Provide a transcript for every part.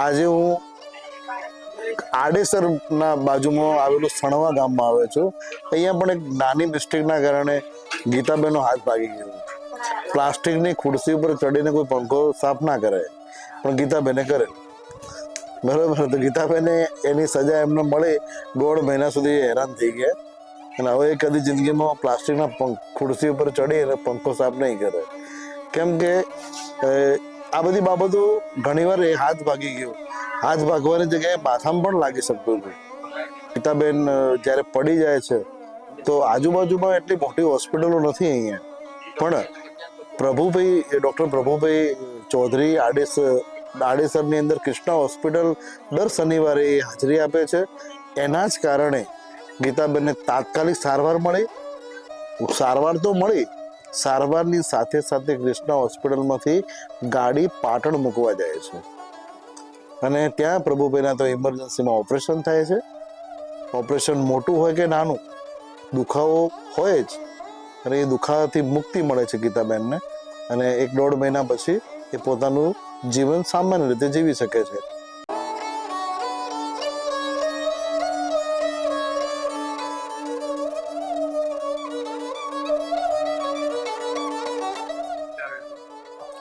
આજે હું આડેસરના બાજુમાં આવેલું સણવા ગામમાં આવ્યો છું. અહીંયા પણ એક નાની મિસ્ટેકના કારણે ગીતાબેનનો હાથ ભાગી ગયો. પ્લાસ્ટિકની ખુરશી ઉપર ચડીને કોઈ પંખો સાફ ના કરે, પણ ગીતાબેને કરે. બરોબર, તો ગીતાબેને એની સજા એમને મળી. 1.5 મહિના સુધી હેરાન થઈ ગયા અને હવે કદી જિંદગીમાં પ્લાસ્ટિકના ખુરશી ઉપર ચડી અને પંખો સાફ નહીં કરે. કેમ કે આ બધી બાબતો ઘણીવાર એ હાથ ભાગી ગયો. હાથ ભાગવાની જગ્યાએ માથામાં પણ લાગી શકતું હતું. ગીતાબેન જ્યારે પડી જાય છે તો આજુબાજુમાં એટલી મોટી હોસ્પિટલો નથી અહીંયા, પણ પ્રભુભાઈ ડૉક્ટર પ્રભુભાઈ ચૌધરી આડેસરની અંદર કૃષ્ણા હોસ્પિટલ દર શનિવારે હાજરી આપે છે. એના જ કારણે ગીતાબેનને તાત્કાલિક સારવાર મળી. સારવાર તો મળી, સારવારની સાથે સાથે કૃષ્ણા હોસ્પિટલમાંથી ગાડી પાટણ મૂકવા જાય છે અને ત્યાં પ્રભુભાઈના તો ઇમરજન્સીમાં ઓપરેશન થાય છે. ઓપરેશન મોટું હોય કે નાનું, દુખાવો હોય જ, અને એ દુખાવાથી મુક્તિ મળે છે ગીતાબેનને અને 1.5 મહિના પછી એ પોતાનું જીવન સામાન્ય રીતે જીવી શકે છે.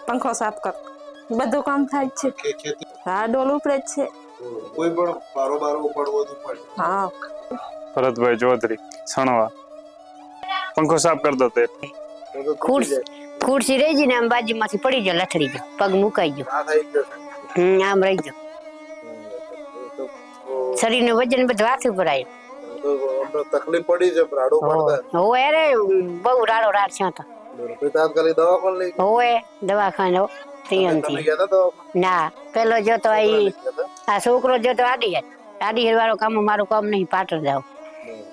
પંખો સાફ કર, બધું કામ થાય છે. હા, ડોલ ઉપડે જ છે. કોઈ પણ બારો ઉપડવો તો પડે. હા. ભરતભાઈ ચૌધરી સણવા પંખો સાફ કરતો તે ખુરશી રહી ગઈ ને આમ બાજુમાંથી પડી ગયો, લથડી ગયો, પગ મુકાઈ ગયો, આમ રહી ગયો. શરીરનું વજન બધું હાથ ઉપર આવ્યું. તકલીફ પડી છે, રાડો પડતા હોય રે, બહુ રાડો રાડ છે. તાત્કાલિક દવાખાને લઈ હોય દવાખાને ના, પેલો જોતો આ છોકરો જોતો આડી વાળો કામ, મારું કામ નહીં, પાટણ જાવ.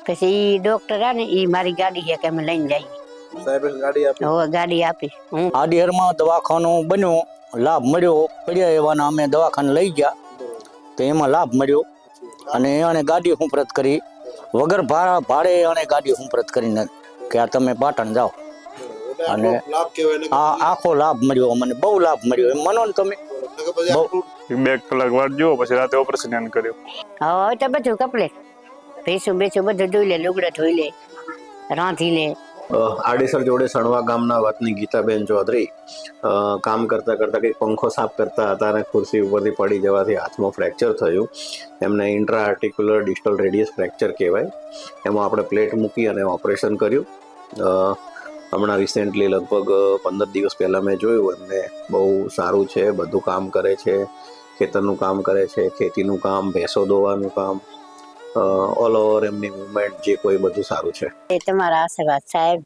પછી ઈ ડોક્ટર આ ને ઈ મારી ગાડી છે કે અમે લઈને જઈએ. ગાડી આપી. આડીહરમાં દવાખાનું બન્યું, લાભ મળ્યો. પડ્યા એવાના અમે દવાખાને લઈ ગયા તો એમાં લાભ મળ્યો અને એને ગાડી હુંપરત કરી, વગર ભાડે એને ગાડી હુંપરત કરીને કે આ તમે પાટણ જાઓ. અને આ આખો લાભ મળ્યો અમને, બહુ લાભ મળ્યો. એમ માનો ને તમે. 2 કલાક વાટ જોવો, પછી રાતે ઓપરેશન એને કર્યું. હવે તો બધું કપલેટ, ભેંસું બધું ધોઈ લે, લુગડા ધોઈ લે, રાંધી લે. આડેસર જોડે સણવા ગામના વતની ગીતાબેન ચૌધરી કામ કરતા કરતા કંઈક પંખો સાફ કરતા હતા અને ખુરશી ઉપરથી પડી જવાથી હાથમાં ફ્રેક્ચર થયું. એમને ઇન્ટ્રા આર્ટિક્યુલર ડિસ્ટલ રેડિયસ ફ્રેક્ચર કહેવાય. એમાં આપણે પ્લેટ મૂકી અને ઓપરેશન કર્યું. હમણાં રિસેન્ટલી લગભગ 15 દિવસ પહેલાં મેં જોયું. એમને બહુ સારું છે, બધું કામ કરે છે, ખેતરનું કામ કરે છે, ખેતીનું કામ, ભેંસો દોવાનું કામ, ઓલ ઓવર એમની મુવમેન્ટ જે કોઈ બધું સારું છે. એ તમારા આશીર્વાદ સાહેબ.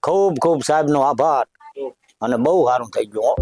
ખૂબ ખૂબ સાહેબનો આભાર અને બહુ સારું થઈ ગયું.